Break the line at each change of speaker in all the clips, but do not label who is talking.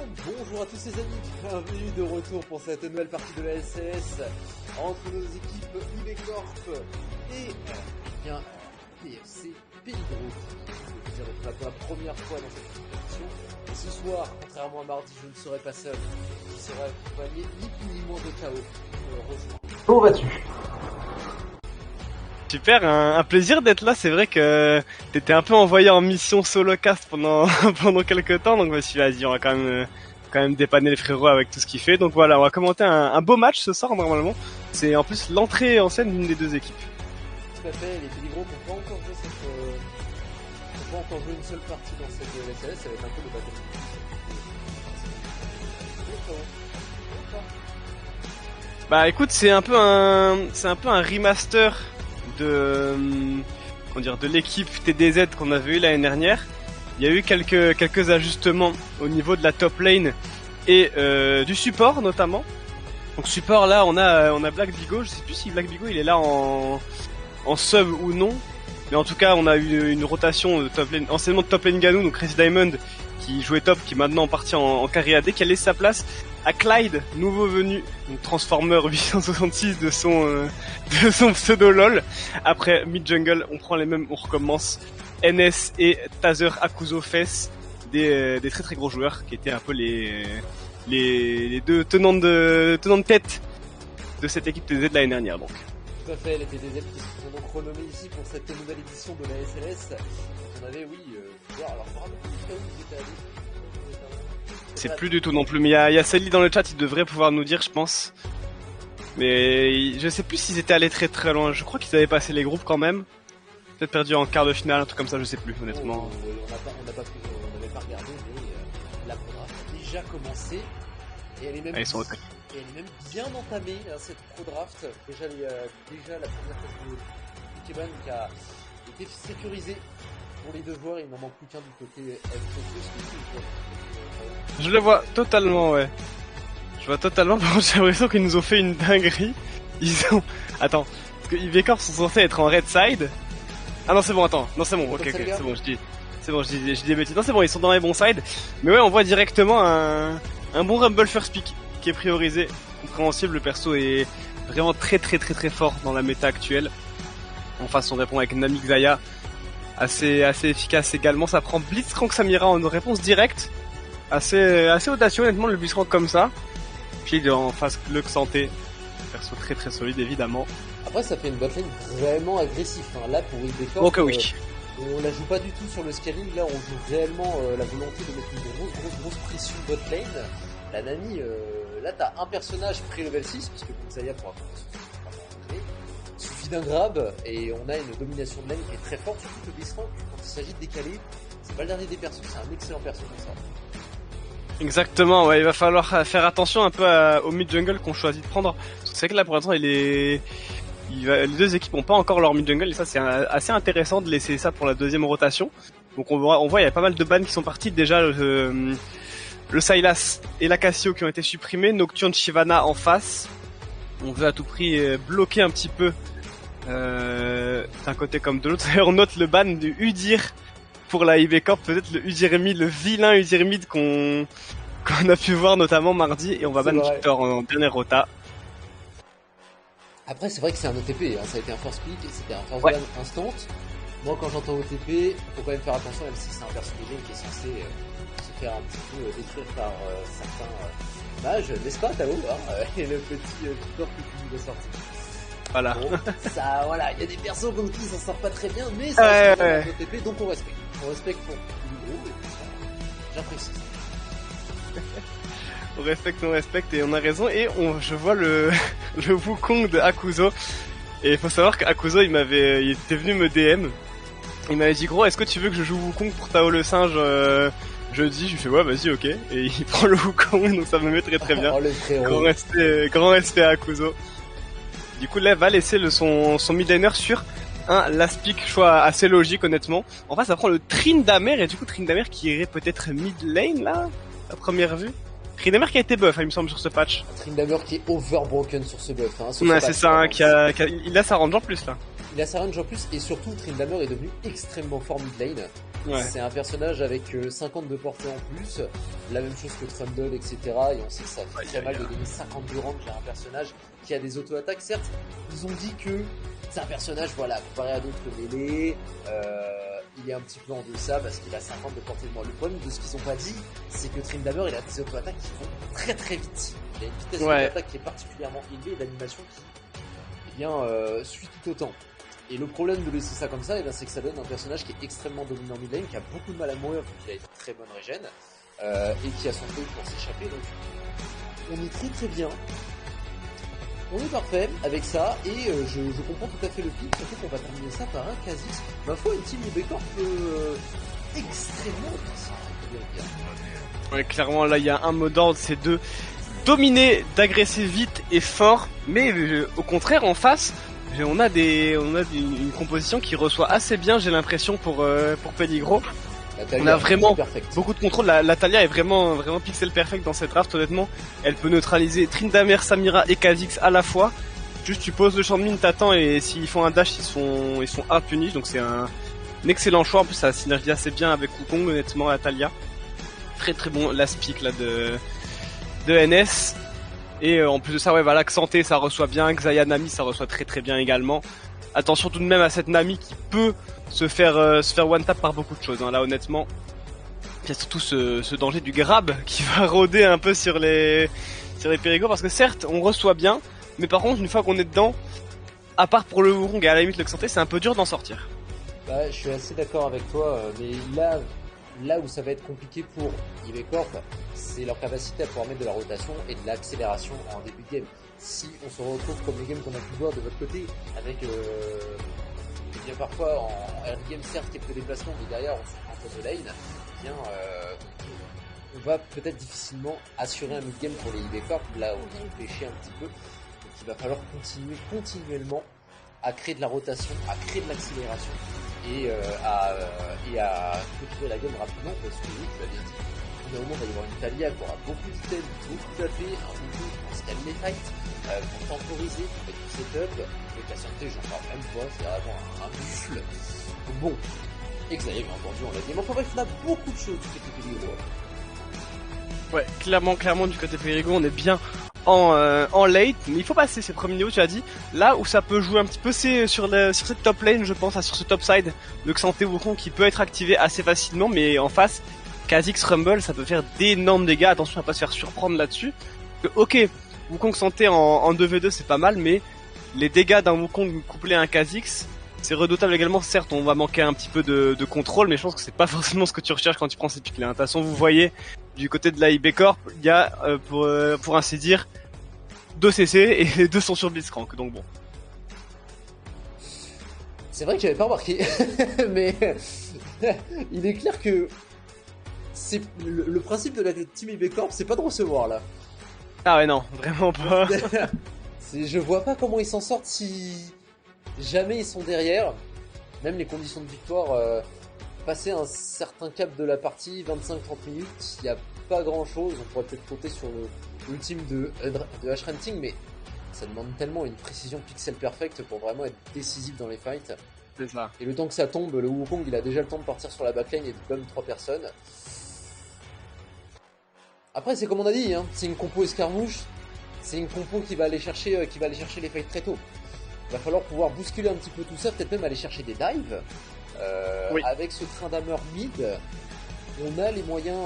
Bonjour à tous les amis, bienvenue de retour pour cette nouvelle partie de la LCS entre nos équipes IBcorp et bien PFC Pays de Rose. Je veux dire pour la première fois dans cette compétition. Et ce soir, contrairement à mardi, je ne serai pas seul. Je serai accompagné ni plus ni moins de KO pour le rejoindre.
Comment vas-tu?
Super, un plaisir d'être là. C'est vrai que t'étais un peu envoyé en mission solo cast pendant quelques temps, donc je me suis dit, vas-y, on va quand même dépanner les frérots avec tout ce qu'il fait. Donc voilà, on va commenter un beau match ce soir normalement. C'est en plus l'entrée en scène d'une des deux équipes.
Tout à fait, les Péligros n'ont pas encore joué une seule partie dans cette LCS, ça va être un peu le bataille.
Bah écoute, c'est un peu un remaster de l'équipe TDZ qu'on avait eu l'année dernière. Il y a eu quelques ajustements au niveau de la top lane et du support notamment. Donc support là, on a Black Bigo. Je sais plus si Black Bigo il est là en sub ou non, mais en tout cas on a eu une rotation de top lane, anciennement de top lane Ganou, donc Crazy Diamond qui jouait top, qui est maintenant parti en carry AD, qui a laissé sa place à Clyde, nouveau venu, donc Transformer 866 de son pseudo LOL. Après mid jungle, on prend les mêmes, on recommence. NS et Tazer Akuzo Fess, des très très gros joueurs qui étaient un peu les deux tenants de tête de cette équipe TDZ de l'année dernière donc.
Tout à fait, les TDZ qui sont donc renommés ici pour cette nouvelle édition de la SLS. On avait, alors je me rappelle plus où ils étaient allés.
C'est plus du tout non plus, mais il y a Sally dans le chat, il devrait pouvoir nous dire, je pense. Mais je sais plus s'ils étaient allés très très loin, je crois qu'ils avaient passé les groupes quand même. Peut-être perdu en quart de finale, un truc comme ça, je sais plus, honnêtement.
On n'avait pas regardé, mais la pro draft a déjà commencé. Et elle est même,
ils sont
elle est même bien entamée, hein, cette pro draft. Déjà la première phase de Ikeban qui a été sécurisée pour les deux joueurs, il n'en manque plus qu'un du côté FFC.
Je le vois totalement, ouais. Je vois totalement, par contre j'ai l'impression qu'ils nous ont fait une dinguerie. Attends, parce que IBcorp sont censés être en red side. Ah non c'est bon, attends, non c'est bon, ok, c'est bon, je dis des bêtises. Non c'est bon, ils sont dans les bons sides. Mais ouais, on voit directement un bon Rumble First Pick qui est priorisé, compréhensible, le perso est vraiment très très très très fort dans la méta actuelle. En face on répond avec Namik Zaya, assez efficace également, ça prend Blitzcrank Samira en réponse directe, assez audacieux honnêtement le Blitzcrank comme ça. Puis en face Glug Santé, perso très très solide évidemment.
Après ça fait une botlane vraiment agressive, hein. Là pour IBcorp,
ok oui.
On la joue pas du tout sur le scaling, là on joue réellement la volonté de mettre une grosse pression botlane. La Nami, là t'as un personnage pré-level 6, parce que Zaya pourra il suffit d'un grab, et on a une domination de lane qui est très forte, surtout que Blitzcrank, quand il s'agit de décaler, c'est pas le dernier des persos, c'est un excellent perso comme ça.
Exactement, ouais, il va falloir faire attention un peu au mid-jungle qu'on choisit de prendre. C'est vrai que là pour l'instant les deux équipes n'ont pas encore leur mid-jungle, et ça c'est assez intéressant de laisser ça pour la deuxième rotation. Donc on voit il y a pas mal de bans qui sont partis, déjà le Sylas et la Cassio qui ont été supprimés, Nocturne Shyvana en face. On veut à tout prix bloquer un petit peu d'un côté comme de l'autre. D'ailleurs on note le ban du Udyr pour la IBcorp, peut-être le Udyr mid, le vilain Udyr mid qu'on a pu voir notamment mardi, et on va ban Victor en dernière rota.
Après c'est vrai que c'est un OTP, hein. Ça a été un first pick, c'était un first ban instant. Moi quand j'entends OTP, faut quand même faire attention, même si c'est un perso de game qui est censé se faire un petit peu détruire par certains mages, n'est-ce pas Tao, hein, et le petit Victor que tu nous as sorti.
Voilà.
Bon, ça, voilà, il y a des persos contre qui ça sort pas très bien, mais ça reste un OTP, donc on respecte. On respecte pour le gros, et tout ça, j'apprécie.
On respecte et on a raison, et je vois le Wukong de Akuzo, et il faut savoir qu'Akuzo il était venu me DM, il m'avait dit gros est-ce que tu veux que je joue Wukong pour Tao le singe jeudi, je lui fais ouais vas-y ok, et il prend le Wukong, donc ça me met très très bien. Grand respect à Akuzo. Du coup là va laisser son mid-laner sur un last pick, choix assez logique honnêtement. En face ça prend le Tryndamere, et du coup Tryndamere qui irait peut-être mid lane là, à première vue. Tryndamere qui a été buff, il me semble, sur ce patch.
Tryndamere qui est overbroken sur ce buff. Hein,
ouais, c'est ça, il a sa range en plus là.
Il a sa range en plus, et surtout Tryndamere est devenu extrêmement fort mid lane.
Ouais.
C'est un personnage avec 50 de portée en plus, la même chose que Trundle, etc. Et on sait que ça fait très mal de donner 50 de range à un personnage qui a des auto-attaques. Certes, ils ont dit que c'est un personnage, voilà, comparé à d'autres mêlés, il est un petit peu en deçà parce qu'il a 50 de portée de mort. Le problème de ce qu'ils ont pas dit, c'est que Tryndamere, il a des auto-attaques qui vont très très vite. Il a une vitesse d'auto-attaque qui est particulièrement élevée et l'animation qui, suit tout autant. Et le problème de laisser ça comme ça, c'est que ça donne un personnage qui est extrêmement dominant mid lane, qui a beaucoup de mal à mourir vu qu'il a une très bonne régène, et qui a son truc pour s'échapper. Donc, on est très très bien. On est parfait avec ça, et je comprends tout à fait le pic, surtout qu'on va terminer ça par un Kha'Zix. Ma foi, une team IB-Corp extrêmement puissante.
Ouais, clairement, là, il y a un mot d'ordre, c'est de dominer, d'agresser vite et fort, mais au contraire, en face, on a une composition qui reçoit assez bien, j'ai l'impression, pour Peligro. On a vraiment beaucoup de contrôle. La Taliyah est vraiment pixel perfect dans cette draft, honnêtement. Elle peut neutraliser Tryndamere, Samira et Kha'Zix à la fois. Juste tu poses le champ de mine, t'attends, et s'ils font un dash, ils sont impunis. Donc c'est un excellent choix. En plus ça synergie assez bien avec Wukong, honnêtement, la Taliyah. Très très bon last pick là de NS. Et en plus de ça, ouais, voilà, Xanté ça reçoit bien, Xayah Nami ça reçoit très très bien également. Attention tout de même à cette Nami qui peut se faire one tap par beaucoup de choses, hein. Là honnêtement, il y a surtout ce danger du grab qui va rôder un peu sur les périgos, parce que certes on reçoit bien, mais par contre une fois qu'on est dedans, à part pour le Wukong et à la limite le Xanté, c'est un peu dur d'en sortir.
Bah, je suis assez d'accord avec toi, mais là où ça va être compliqué pour IB-Corp, c'est leur capacité à pouvoir mettre de la rotation et de l'accélération en début de game. Si on se retrouve comme les games qu'on a pu voir de votre côté, avec bien parfois en early game certes quelques déplacements, mais derrière on se prend de lane, on va peut-être difficilement assurer un mid-game pour les IB-Corp, là où on va pêcher un petit peu. Donc il va falloir continuer continuellement à créer de la rotation, à créer de l'accélération et à clôturer la game rapidement, parce que oui, tu l'as bien dit, au moment il va y avoir une Taliyah qui aura beaucoup de thèmes, beaucoup d'AP, un beaucoup pour se calmer les fights, pour temporiser, pour mettre du setup, et la santé, j'en parle même pas, c'est vraiment un buffle. Donc bon, Xayah bien entendu, on l'a dit, mais enfin bref, on a beaucoup de choses du côté Peligro.
Ouais, clairement du côté Perigo, on est bien en late, mais il faut passer ces premiers niveaux, tu as dit. Là où ça peut jouer un petit peu, c'est sur cette top lane, je pense, sur ce top side, le Xanté Wukong qui peut être activé assez facilement, mais en face, Kha'Zix Rumble, ça peut faire d'énormes dégâts. Attention à pas se faire surprendre là-dessus. Ok, Wukong Xanté en 2v2 c'est pas mal, mais les dégâts d'un Wukong couplé à un Kha'Zix, c'est redoutable également. Certes, on va manquer un petit peu de contrôle, mais je pense que c'est pas forcément ce que tu recherches quand tu prends ces pics-là. De toute façon, vous voyez, du côté de la IB-Corp, il y a, pour ainsi dire, 2 CC et les 2 sont sur Blitzcrank, donc bon.
C'est vrai que j'avais pas remarqué, mais il est clair que c'est le principe de la team IB-Corp, c'est pas de recevoir là.
Ah ouais, non, vraiment pas.
Je vois pas comment ils s'en sortent si jamais ils sont derrière. Même les conditions de victoire, passer un certain cap de la partie, 25-30 minutes, il n'y a pas grand chose. On pourrait peut-être compter sur l'ultime de H-Renting, mais ça demande tellement une précision pixel perfect pour vraiment être décisif dans les fights.
C'est ça.
Et le temps que ça tombe, le Wukong il a déjà le temps de partir sur la backline et de bomb 3 personnes. Après c'est comme on a dit, hein, c'est une compo escarmouche, c'est une compo qui va aller chercher les fights très tôt. Il va falloir pouvoir bousculer un petit peu tout ça, peut-être même aller chercher des dives. Oui. Avec ce Tryndamere mid, on a les moyens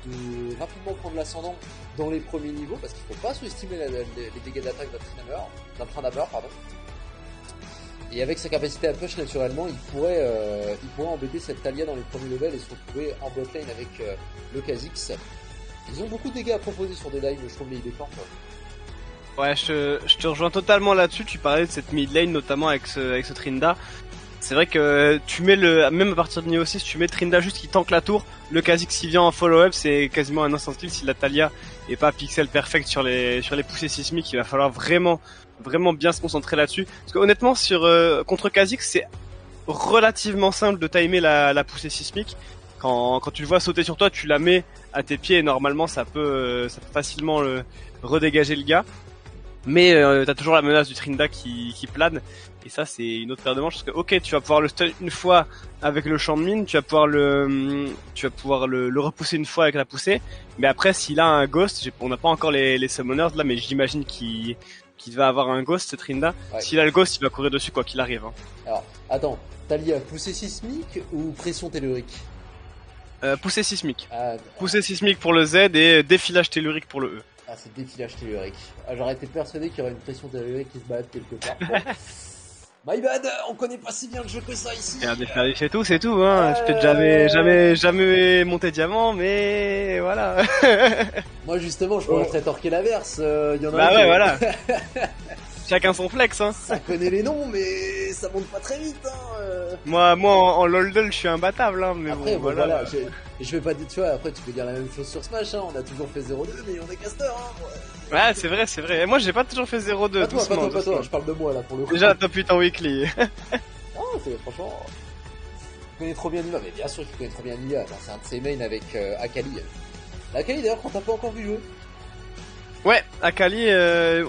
de rapidement prendre l'ascendant dans les premiers niveaux, parce qu'il ne faut pas sous-estimer les dégâts d'attaque d'un Tryndamere, pardon. Et avec sa capacité à push naturellement, il pourrait embêter cette Taliyah dans les premiers levels et se retrouver en botlane avec le Kha'Zix. Ils ont beaucoup de dégâts à proposer sur des dives, je trouve, les IB-Corp.
Ouais, je te rejoins totalement là-dessus. Tu parlais de cette mid lane, notamment avec ce Trinda. C'est vrai que tu mets même à partir de niveau 6, tu mets Trinda juste qui tank la tour. Le Kha'Zix qui vient en follow-up, c'est quasiment un instant kill si la Taliyah est pas pixel perfect sur les poussées sismiques. Il va falloir vraiment bien se concentrer là-dessus. Parce que honnêtement, contre Kha'Zix, c'est relativement simple de timer la poussée sismique. Quand tu le vois sauter sur toi, tu la mets à tes pieds et normalement ça peut facilement redégager le gars. Mais t'as toujours la menace du Trinda qui plane. Et ça, c'est une autre paire de manches parce que, ok, tu vas pouvoir le stun une fois avec le champ de mine, tu vas pouvoir le repousser une fois avec la poussée. Mais après, s'il a un ghost, on n'a pas encore les summoners là, mais j'imagine qu'il va avoir un ghost, cette Rinda.
Ouais.
S'il a le ghost, il va courir dessus quoi qu'il arrive. Hein.
Alors, attends, Talia, poussée sismique ou pression tellurique?
Poussée sismique.
Ah,
Poussée sismique pour le Z et défilage tellurique pour le E.
ah, c'est défilage tellurique. Ah, j'aurais été persuadé qu'il y aurait une pression tellurique qui se balade quelque part. Bon. My bad, on connaît pas si bien le jeu que ça ici.
Faire des c'est tout, hein. Je peux jamais monter diamant, mais voilà.
Moi justement, je pourrais très torquer l'averse. Y en a
Bah
un
ouais,
qui-
voilà. Chacun son flex, hein.
Ça connaît les noms, mais ça monte pas très vite. Hein.
Moi en LOLDL, je suis imbattable, hein. Mais
Après,
bon,
bon,
voilà.
voilà, je vais pas dire, tu vois, après tu peux dire la même chose sur Smash, hein. On a toujours fait 0-2, mais on est caster. Hein.
Ouais, c'est vrai. Et moi, j'ai pas toujours fait 0-2.
Pas toi,
doucement,
pas toi,
doucement.
je parle de moi là pour le coup.
Déjà, top 8 en weekly.
Ah, c'est franchement. Tu connais trop bien Nina, mais bien sûr qu'il connaît trop bien Nina. Genre, c'est un de ses mains avec Akali. Akali d'ailleurs, qu'on t'a pas encore vu jouer.
Ouais, Akali,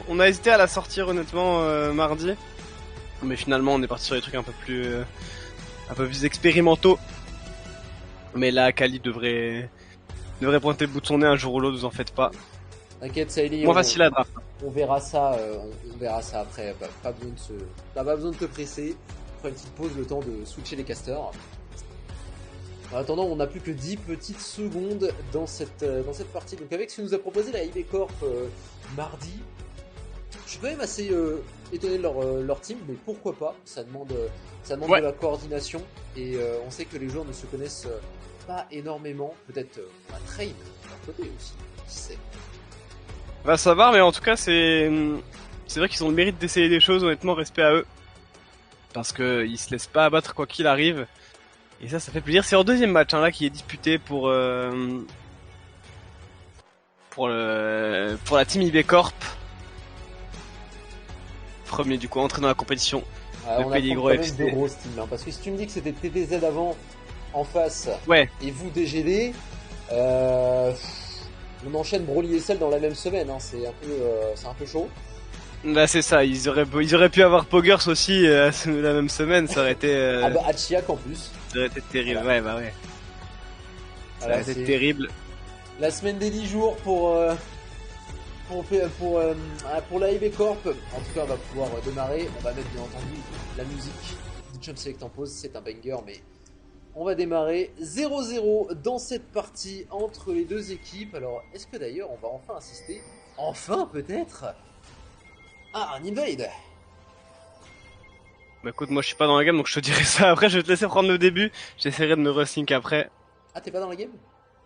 on a hésité à la sortir honnêtement mardi. Mais finalement, on est parti sur des trucs un peu plus expérimentaux. Mais là, Akali devrait pointer le bout de son nez un jour ou l'autre, vous en faites pas.
T'inquiète, Saïli.
Moins facile à draft.
On verra ça, on verra ça après. T'as pas besoin de te presser. On fera une petite pause, le temps de switcher les casters. En attendant, on n'a plus que 10 petites secondes dans cette partie. Donc avec ce que nous a proposé la IB Corp mardi, je suis quand même assez étonné de leur team, mais pourquoi pas. Ça demande
Ouais.
de la coordination et on sait que les joueurs ne se connaissent pas énormément. Peut-être on va train de leur côté aussi, qui sait.
Va savoir, mais en tout cas, c'est vrai qu'ils ont le mérite d'essayer des choses, honnêtement, respect à eux. Parce que ils se laissent pas abattre quoi qu'il arrive. Et ça fait plaisir. C'est leur deuxième match, hein, là, qui est disputé pour la team IB Corp. Premier, du coup, entré dans la compétition.
On
Pays
affronte
Gros
quand même
FC.
deux grosses teams, hein, parce que si tu me dis que c'était TDZ avant en face
Ouais.
et vous DGD, on enchaîne Broly et Cell dans la même semaine, hein, c'est un peu chaud.
Là, c'est ça. Ils auraient pu avoir Poggers aussi la même semaine. Ça aurait été,
Ah bah Hachiak en plus.
ça aurait été terrible.
Voilà.
Ouais, bah ouais. Ça
Voilà,
aurait été
c'est
terrible.
la semaine des 10 jours pour la IB Corp. En tout cas, on va pouvoir démarrer. On va mettre bien entendu la musique du Champ Select en pause. C'est un banger, mais on va démarrer 0-0 dans cette partie entre les deux équipes. Alors, est-ce que d'ailleurs on va enfin assister, enfin peut-être, à un invade?
Bah écoute, moi je suis pas dans la game donc je te dirai ça après. Je vais te laisser prendre le début. J'essaierai de me resync après.
Ah, t'es pas dans la game?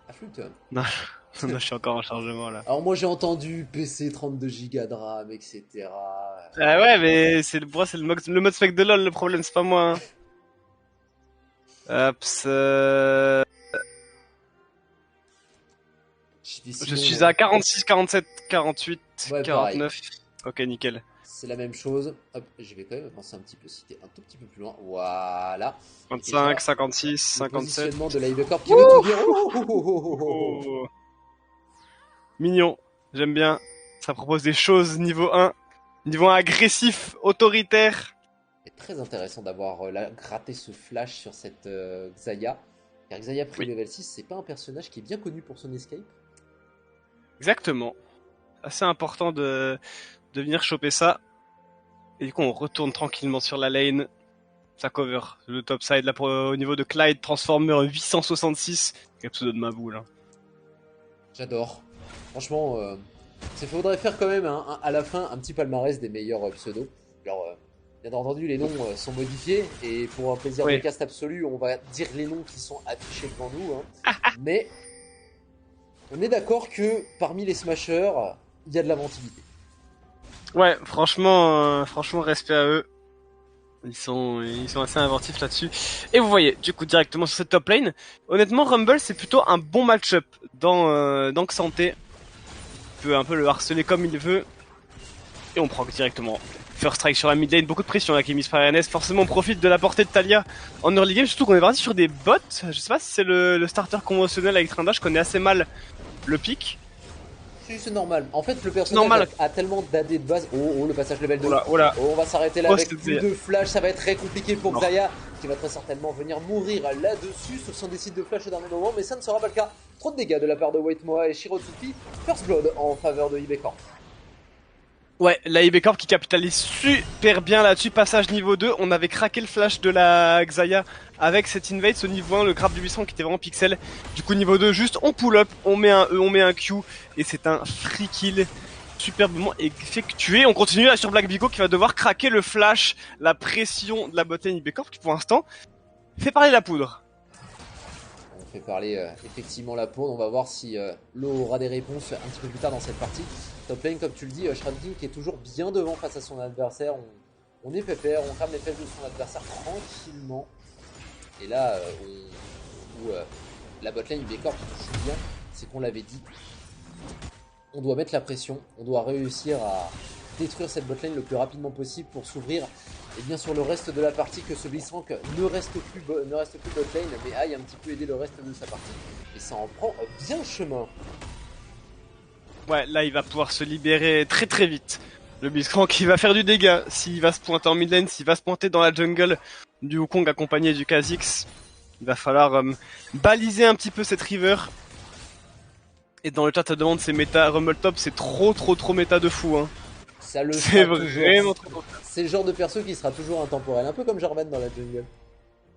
Ah, flûte.
Non, non, je suis encore en chargement là.
Alors moi j'ai entendu PC 32 Go de RAM, etc.
Ah ouais, mais pour moi, c'est le mode spec de LoL le problème, c'est pas moi. Hein. Hop, je suis à 46, 47, 48,
Ouais,
49. Ok, nickel.
C'est la même chose. Hop, je vais quand même avancer un petit peu, si t'es un tout petit peu plus loin. Voilà.
25, 56,
Le
57.
positionnement de la IB Corp qui veut tout dire.
Oh. Mignon, j'aime bien. Ça propose des choses niveau 1. Niveau 1 agressif, autoritaire.
C'est très intéressant d'avoir gratté ce flash sur cette Xayah. Car Xayah Prix
Oui.
level 6, c'est pas un personnage qui est bien connu pour son escape.
Exactement. Assez important de venir choper ça. Et du coup, on retourne tranquillement sur la lane. Ça cover le top side là au niveau de Clyde, Transformer 866. Quel pseudo de ma boule. Hein.
J'adore. Franchement, il faudrait faire quand même à la fin un petit palmarès des meilleurs pseudos. Alors, bien entendu, les noms sont modifiés et pour un plaisir
Oui.
de cast absolu, on va dire les noms qui sont affichés devant nous. Hein. Mais on est d'accord que parmi les smashers, il y a de l'inventivité.
Ouais, franchement, respect à eux. Ils sont assez inventifs là-dessus. Et vous voyez, du coup, directement sur cette top lane. Honnêtement, Rumble, c'est plutôt un bon match-up dans Xanté. Il peut un peu le harceler comme il veut. Et on prend directement first strike sur la mid lane. Beaucoup de pression là qui est mise par RNS. Forcément, on profite de la portée de Talia en early game. Surtout qu'on est parti sur des bots. Je sais pas si c'est le starter conventionnel avec Trinda. Je connais assez mal le pick.
Si, c'est normal. En fait, le personnage
Normal.
a tellement d'AD de base. Oh, le passage level 2.
Oh là.
Oh, on va s'arrêter là
Oh,
avec
c'était-
plus de flash. Ça va être très compliqué pour
Non.
Xayah, qui va très certainement venir mourir là-dessus, sauf si on décide de flash au dernier moment. Mais ça ne sera pas le cas. Trop de dégâts de la part de White Moa et Shirotsuki. First Blood en faveur de Ibecorp.
Ouais, la IB Corp qui capitalise super bien là-dessus. Passage niveau 2, on avait craqué le flash de la Xayah avec cet invade, ce niveau 1, le grab du 800 qui était vraiment pixel. Du coup niveau 2, juste on pull up, on met un E, on met un Q, et c'est un free kill superbement effectué. On continue là sur Black Bigo qui va devoir craquer le flash, la pression de la botlane IB Corp qui pour l'instant fait parler la poudre.
On fait parler effectivement la poudre. On va voir si Lo aura des réponses un petit peu plus tard dans cette partie. Top lane, comme tu le dis, Shroud qui est toujours bien devant face à son adversaire. On est pépère, on crame les fesses de son adversaire tranquillement. Et là, où la botlane Ibecorp joue bien, c'est qu'on l'avait dit. On doit mettre la pression, on doit réussir à détruire cette botlane le plus rapidement possible pour s'ouvrir et bien sur le reste de la partie, que ce Blitzcrank ne reste plus botlane, mais aille un petit peu aider le reste de sa partie. Et ça en prend bien chemin.
Ouais, là il va pouvoir se libérer très très vite. Le Blitzcrank qui va faire du dégât s'il va se pointer en mid lane, s'il va se pointer dans la jungle du Wukong accompagné du Kha'Zix. Il va falloir baliser un petit peu cette river. Et dans le chat ça demande c'est méta Rumble Top, c'est trop méta de fou hein.
Ça le
C'est
sera
vraiment
toujours.
trop.
C'est le genre de perso qui sera toujours intemporel, un peu comme Jarvan dans la jungle.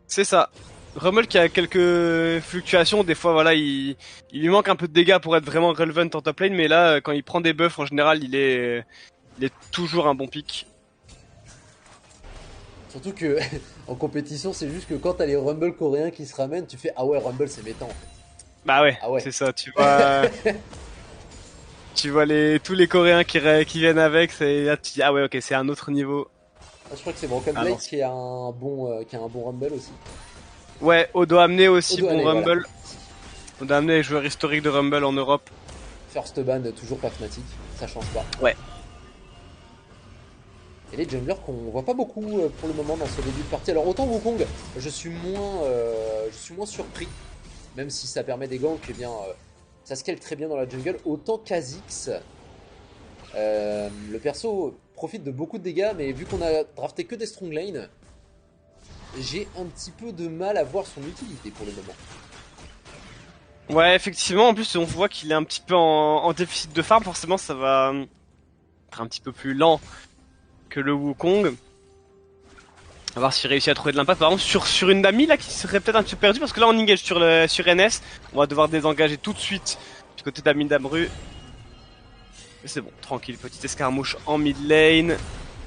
C'est ça. Rumble qui a quelques fluctuations, des fois voilà, il lui manque un peu de dégâts pour être vraiment relevant en top lane, mais là quand il prend des buffs en général, il est toujours un bon pick.
Surtout que en compétition, c'est juste que quand t'as les Rumble coréens qui se ramènent, tu fais ah ouais, Rumble c'est méta en fait.
Bah ouais,
Ah ouais.
c'est ça, tu vois. Tu vois tous les Coréens qui viennent avec, là tu dis ah ouais ok c'est un autre niveau.
Ah, je crois que c'est Broken
Ah
Blade
non.
qui a un bon Rumble aussi.
Ouais, Odo amené aussi
Odo
bon
Ane,
Rumble.
voilà.
Odo amené joueur historique de Rumble en Europe.
First ban toujours pas Fnatic, ça change pas.
Ouais.
Et les junglers qu'on voit pas beaucoup pour le moment dans ce début de partie. Alors autant Wukong, je suis moins surpris, même si ça permet des ganks, eh bien ça scale très bien dans la jungle. Autant Kha'Zix, le perso profite de beaucoup de dégâts, mais vu qu'on a drafté que des strong lane, j'ai un petit peu de mal à voir son utilité pour le moment.
Ouais, effectivement, en plus on voit qu'il est un petit peu en déficit de farm, forcément ça va être un petit peu plus lent que le Wukong. On va voir s'il réussit à trouver de l'impact. Par exemple sur une Nami là qui serait peut-être un petit peu perdue, parce que là on engage sur NS, on va devoir désengager tout de suite du côté d'Amin Damru. Mais c'est bon, tranquille, petite escarmouche en mid lane.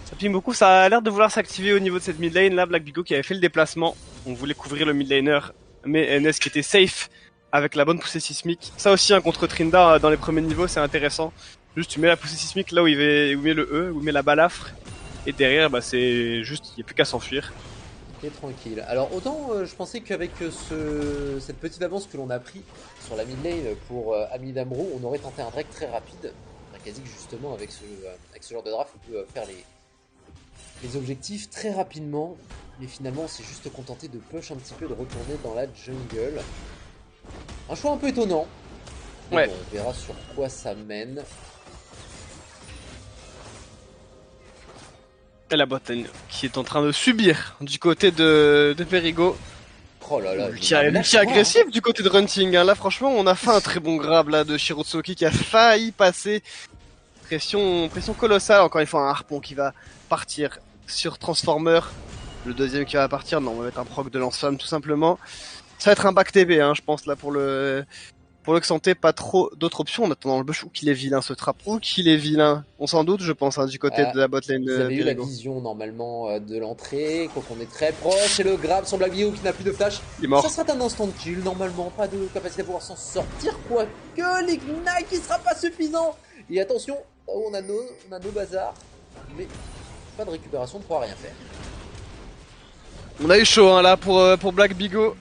Ça ping beaucoup, ça a l'air de vouloir s'activer au niveau de cette mid lane. Là, Black Bigo qui avait fait le déplacement. On voulait couvrir le mid laner, mais NS qui était safe avec la bonne poussée sismique. Ça aussi, un contre Trinda dans les premiers niveaux, c'est intéressant. Juste, tu mets la poussée sismique là où il met le E, où il met la balafre. Et derrière, bah, c'est juste, il n'y a plus qu'à s'enfuir.
Et tranquille. Alors autant je pensais qu'avec cette petite avance que l'on a pris sur la mid lane pour Amin Damru, on aurait tenté un drag très rapide. Kha'Zix justement avec ce genre de draft, on peut faire les objectifs très rapidement. Mais finalement on s'est juste contenté de push un petit peu, de retourner dans la jungle. Un choix un peu étonnant. Mais
Ouais.
bon, on verra sur quoi ça mène.
Et la botlane qui est en train de subir du côté de Perigo.
Oh là là.
L'ulti agressif du côté de Runting. Hein. Là franchement on a fait un très bon grab là de Shirotsuki qui a failli passer. Pression colossale, encore une fois un harpon qui va partir sur Transformer. Le deuxième qui va partir, non on va mettre un proc de lance-flamme tout simplement. Ça va être un back TB hein, je pense là pour le Xanté, pas trop d'autres options en attendant le bush. Ou qu'il est vilain ce trap, ou qu'il est vilain. On s'en doute je pense hein, du côté de la botlane
Vous
de
avez eu la
Perigo.
vision normalement de l'entrée, quand on est très proche, et le grab sur Black Bio qui n'a plus de flash.
Il est mort.
Ça sera un instant de kill, normalement, pas de capacité à pouvoir s'en sortir, quoique l'ignite qui sera pas suffisant. Et attention, on a nos bazars, mais pas de récupération, on ne pourra rien faire.
On a eu chaud hein, là pour Black Bigo.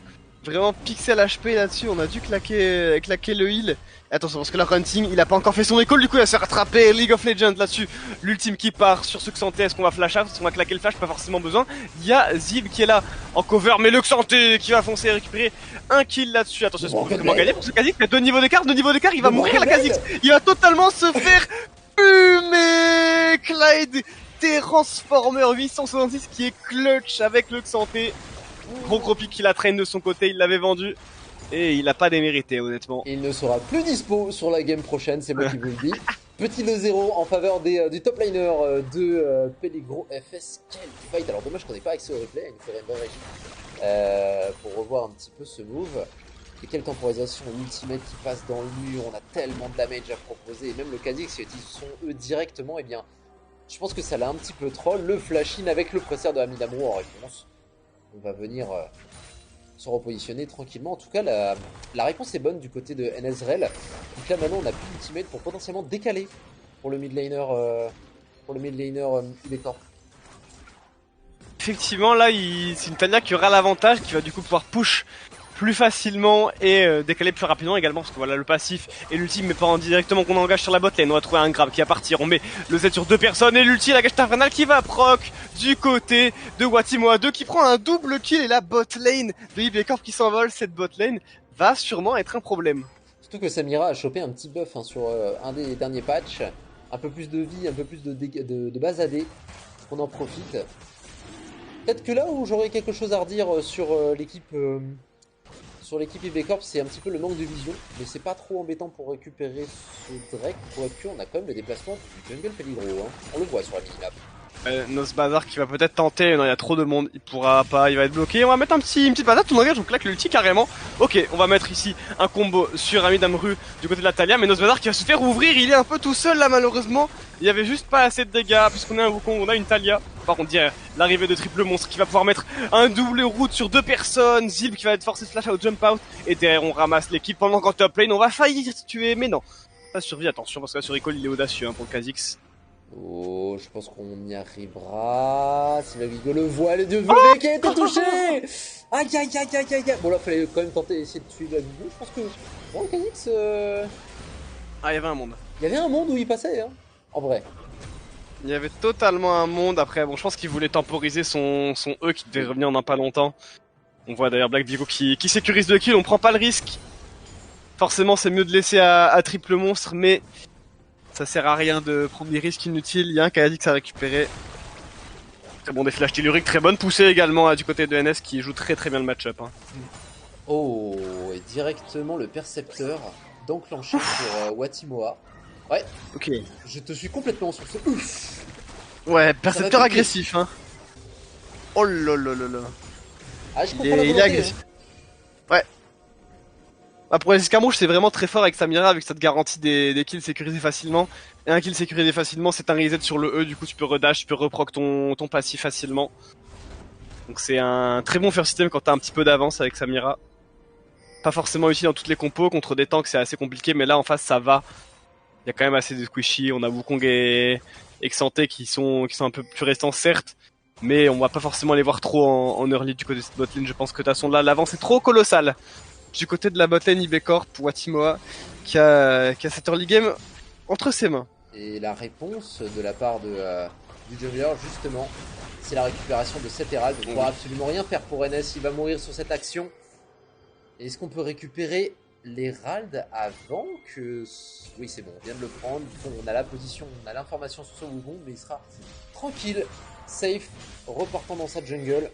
Vraiment pixel HP là-dessus, on a dû claquer le heal. Attention parce que la Hunting, il a pas encore fait son école, du coup il va se rattraper. League of Legends là-dessus, l'ultime qui part sur Luxanté. Est-ce qu'on va flash out? Est-ce qu'on va claquer le flash? Pas forcément besoin. Il y a Zib qui est là en cover, mais Luxanté qui va foncer et récupérer un kill là-dessus. Attention, est-ce qu'on peut vraiment gagner? Parce que Kha'Zix a 2 niveaux d'écart, il va mourir la Kha'Zix. Il va totalement se faire fumer. Clyde Transformer 866 qui est clutch avec Luxanté. Gros pic qui la traîne de son côté, il l'avait vendu. Et il a pas démérité honnêtement.
Il ne sera plus dispo sur la game prochaine, c'est moi qui vous le dis. Petit 2-0 en faveur du top liner de Peligro FS. Quel fight! Alors dommage qu'on n'ait pas accès au replay, il nous faudrait une vraie régie pour revoir un petit peu ce move. Et quelle temporisation, l'ultimate qui passe dans le mur, on a tellement de damage à proposer. Et même le Kha'Zix qui utilise son E directement, eh bien, je pense que ça l'a un petit peu troll. Le flash-in avec le presser de Amidamro en réponse. On va venir se repositionner tranquillement. En tout cas, la réponse est bonne du côté de NSREL. Donc là, maintenant, on a plus d'ultimate pour potentiellement décaler pour le mid laner Ibecorp.
Effectivement, là, c'est une Talia qui aura l'avantage, qui va du coup pouvoir push plus facilement et décaler plus rapidement également, parce que voilà, le passif et l'ultime mais pas directement qu'on engage sur la botlane. On va trouver un grab qui va partir, on met le Z sur 2 personnes et l'ulti, la gâche infernale qui va proc du côté de Watimoa 2 qui prend un double kill. Et la botlane de Ibecorp qui s'envole. Cette botlane va sûrement être un problème.
Surtout que Samira a chopé un petit buff sur un des derniers patchs, un peu plus de vie, un peu plus de base AD, on en profite. Peut-être que là où j'aurais quelque chose à redire sur l'équipe Ibecorp, c'est un petit peu le manque de vision, mais c'est pas trop embêtant pour récupérer ce Drake. Pour être sûr, on a quand même le déplacement du jungle Peligro, hein. On le voit sur la minimap.
Nosbazar qui va peut-être tenter, non il y a trop de monde, il pourra pas, il va être bloqué. On va mettre une petite patate, on engage, on claque l'ulti carrément. Ok, on va mettre ici un combo sur Amidamru du côté de la Talia, mais Nosbazar qui va se faire ouvrir, il est un peu tout seul là malheureusement. Il y avait juste pas assez de dégâts, puisqu'on a un Wukong, on a une Talia. Par contre, l'arrivée de Triple Monstre qui va pouvoir mettre un double route sur 2 personnes. Zilb qui va être forcé de flash out, jump out. Et derrière, on ramasse l'équipe pendant qu'en top lane, on va faillir se tuer, mais non. Ça survit, attention, parce que là, sur Recall, il est audacieux pour le Kha'Zix.
Oh, je pense qu'on y arrivera. Si la Vigo le voit, le dieu qui a été touché. Aïe. Bon, là, fallait quand même tenter d'essayer de tuer la Vigo. Je pense que, bon, le Kha'Zix,
Ah, il y avait un monde.
Il y avait un monde où il passait, hein. En vrai.
Il y avait totalement un monde. Après, bon, je pense qu'il voulait temporiser son E qui devait revenir dans pas longtemps. On voit d'ailleurs Black Vigo qui sécurise le kill. On prend pas le risque. Forcément, c'est mieux de laisser à Triple Monstre, mais ça sert à rien de prendre des risques inutiles. Il y a un Kha'Zix à récupérer. Très bon des flashs telluriques, très bonne poussée également du côté de NS qui joue très bien le match-up. Hein.
Oh, et directement le percepteur d'enclencher pour Watimoa. Ouais.
Ok.
Je te suis complètement sur ce ouf.
Ouais, percepteur agressif, hein. Oh lolololo.
Ah, je comprends il est agressif.
Hein. Ouais. Bah pour les escarmouches, c'est vraiment très fort avec Samira, avec cette garantie des kills sécurisés facilement. Et un kill sécurisé facilement, c'est un reset sur le E, du coup tu peux redash, tu peux reproc ton passif facilement. Donc c'est un très bon first system quand t'as un petit peu d'avance avec Samira. Pas forcément utile dans toutes les compos, contre des tanks c'est assez compliqué, mais là en face ça va. Il y a quand même assez de squishy, on a Wukong et Xanté qui sont un peu plus restants certes, mais on va pas forcément les voir trop en early du côté de cette botlane. Je pense que de toute façon là l'avance est trop colossale. Du côté de la botlane Ibecorp, Watimoa qui a cette early game entre ses mains.
Et la réponse de la part du jungler justement, c'est la récupération de cet Herald. On ne pourra absolument rien faire pour NS, il va mourir sur cette action. Est-ce qu'on peut récupérer l'Herald avant que... Oui, c'est bon, on vient de le prendre. Bon, on a la position, on a l'information sur ce Wukong, mais il sera tranquille, safe, repartant dans sa jungle.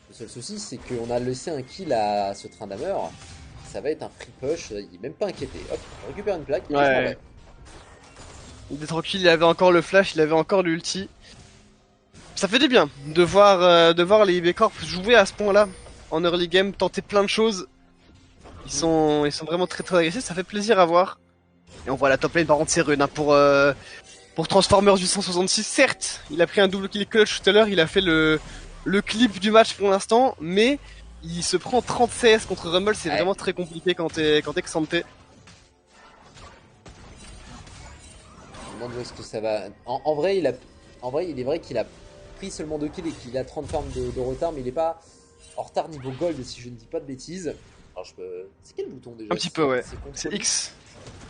Le seul souci, c'est qu'on a laissé un kill à ce train d'ameur. Ça va être un free push, il est même pas inquiété. Hop, on récupère une plaque.
Ouais. Il est tranquille, il avait encore le flash, il avait encore l'ulti. Ça fait du bien de voir les Ibecorp jouer à ce point-là en early game, tenter plein de choses. Ils sont vraiment très agressifs, ça fait plaisir à voir. Et on voit la top lane par contre c'est rune hein, pour Transformers 866. Certes, il a pris un double kill clutch tout à l'heure, il a fait le clip du match pour l'instant, mais il se prend 30 CS contre Rumble, c'est vraiment très compliqué quand t'es Xanté.
Je me demande où est-ce que ça va. En vrai, il est vrai qu'il a pris seulement 2 kills et qu'il a 30 farms de retard, mais il est pas. en retard niveau gold si je ne dis pas de bêtises. Alors je peux... C'est quel bouton déjà?
Un petit peu, ouais. C'est
contrôle.
X.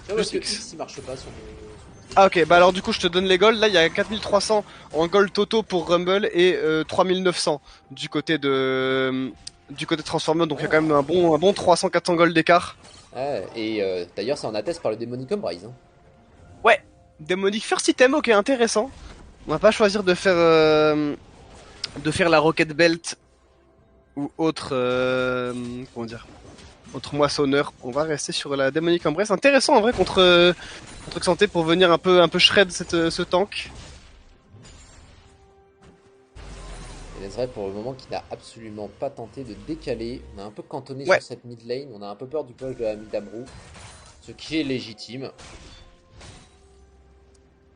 Ah, parce que X il marche pas sur mon...
Ah ok, bah alors du coup je te donne les golds, là il y a 4300 en gold Toto pour Rumble et 3900 du côté de Transformer, donc il y a quand même un bon 300-400 gold d'écart.
Ouais, et d'ailleurs ça en atteste par le Demonicum Rise. Hein.
Ouais, Demonic First Item, ok, intéressant. On va pas choisir de faire la Rocket Belt ou autre, comment dire, autre moissonneur. On va rester sur la Demonic Embrace, intéressant en vrai contre Xanté pour venir un peu shred ce tank.
Et Ezreal pour le moment qui n'a absolument pas tenté de décaler. On a un peu cantonné
Ouais.
sur cette mid lane, on a un peu peur du push de la mid Amrou, ce qui est légitime.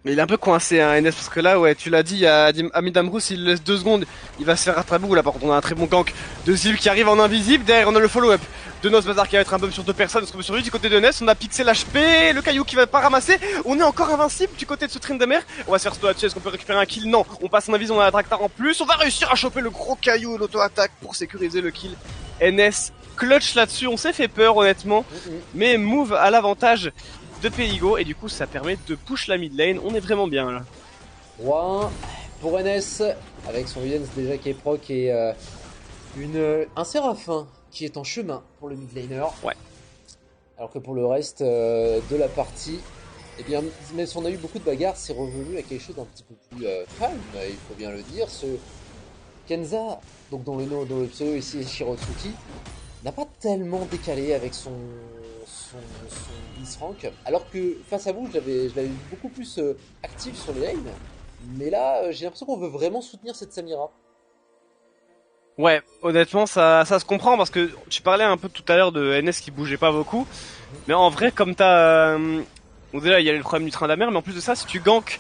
Mais il est un peu coincé, hein, NS, parce que là, ouais, tu l'as dit, il y a Amid Amrou, s'il laisse 2 secondes, il va se faire rattraper. Là, par contre, on a un très bon gank de Zil qui arrive en invisible. Derrière, on a le follow-up de Nos Bazar qui va être un bump sur 2 personnes. On se retrouve sur lui du côté de NS. On a Pixel HP, le caillou qui va pas ramasser. On est encore invincible du côté de ce Tryndamere. On va se faire auto-attacher. Est-ce qu'on peut récupérer un kill? Non. On passe en invisible, on a la Draktar en plus. On va réussir à choper le gros caillou, l'auto-attaque pour sécuriser le kill. NS clutch là-dessus. On s'est fait peur, honnêtement. Mais move à l'avantage de Perigo, et du coup ça permet de push la mid lane. On est vraiment bien là.
3 pour NS avec son Williams déjà qui est proc et un Séraphin qui est en chemin pour le mid laner.
Ouais.
Alors que pour le reste de la partie, eh bien, même si on a eu beaucoup de bagarres, c'est revenu à quelque chose d'un petit peu plus calme, il faut bien le dire. Ce Kenza, donc dont le pseudo ici est Shirotsuki, n'a pas tellement décalé avec son Bliss rank, alors que face à vous, je l'avais beaucoup plus actif sur les lanes, mais là, j'ai l'impression qu'on veut vraiment soutenir cette Samira.
Ouais, honnêtement ça se comprend, parce que tu parlais un peu tout à l'heure de NS qui bougeait pas beaucoup, mais en vrai comme t'as... bon déjà il y a le problème du train d'amer, mais en plus de ça, si tu ganks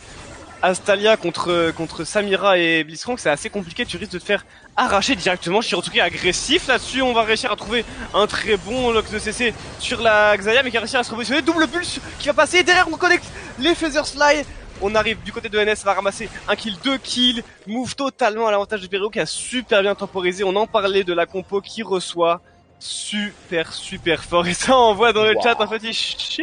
Astalia contre Samira et Blitzcrank, c'est assez compliqué, tu risques de te faire arracher directement. Shirotsuki est agressif là-dessus, on va réussir à trouver un très bon lock de CC sur la Xayah, mais qui a réussi à se repositionner. Double pulse qui va passer, derrière on connecte les Feather Sly. On arrive du côté de NS, va ramasser un kill, 2 kills, move totalement à l'avantage de Perigo qui a super bien temporisé. On en parlait de la compo qui reçoit super fort, et ça on voit dans le chat en fait il chie.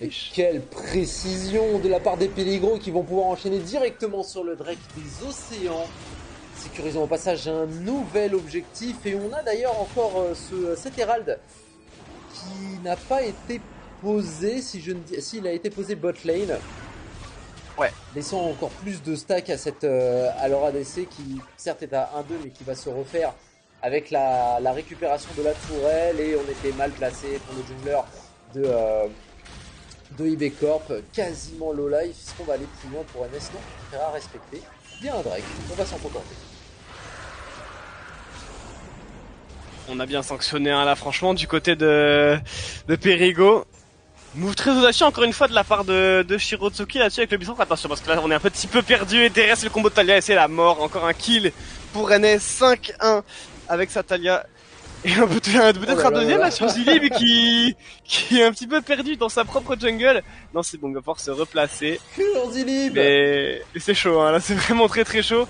Et quelle précision de la part des Péligros qui vont pouvoir enchaîner directement sur le Drake des océans, sécurisant au passage un nouvel objectif. Et on a d'ailleurs encore cet Herald qui n'a pas été posé, s'il a été posé bot lane.
Ouais.
Laissant encore plus de stack à leur ADC qui certes est à 1-2 mais qui va se refaire avec la récupération de la tourelle. Et on était mal placé pour le jungler de IB Corp, quasiment low life. Est-ce qu'on va aller plus loin pour NS? Non, on préférera respecter. Bien un Drake, on va s'en contenter.
On a bien sanctionné là franchement du côté de Perigo. Move très audacieux encore une fois de la part de Shirotsuki là-dessus avec le bison. Attention parce que là on est un petit peu perdu, et derrière c'est le combo de Talia et c'est la mort. Encore un kill pour NS, 5-1 avec sa Talia. Et on peut peut-être un deuxième là sur Zilib qui est un petit peu perdu dans sa propre jungle. Non c'est bon, il va pouvoir se replacer.
Zilib.
Et c'est chaud, hein. Là c'est vraiment très chaud.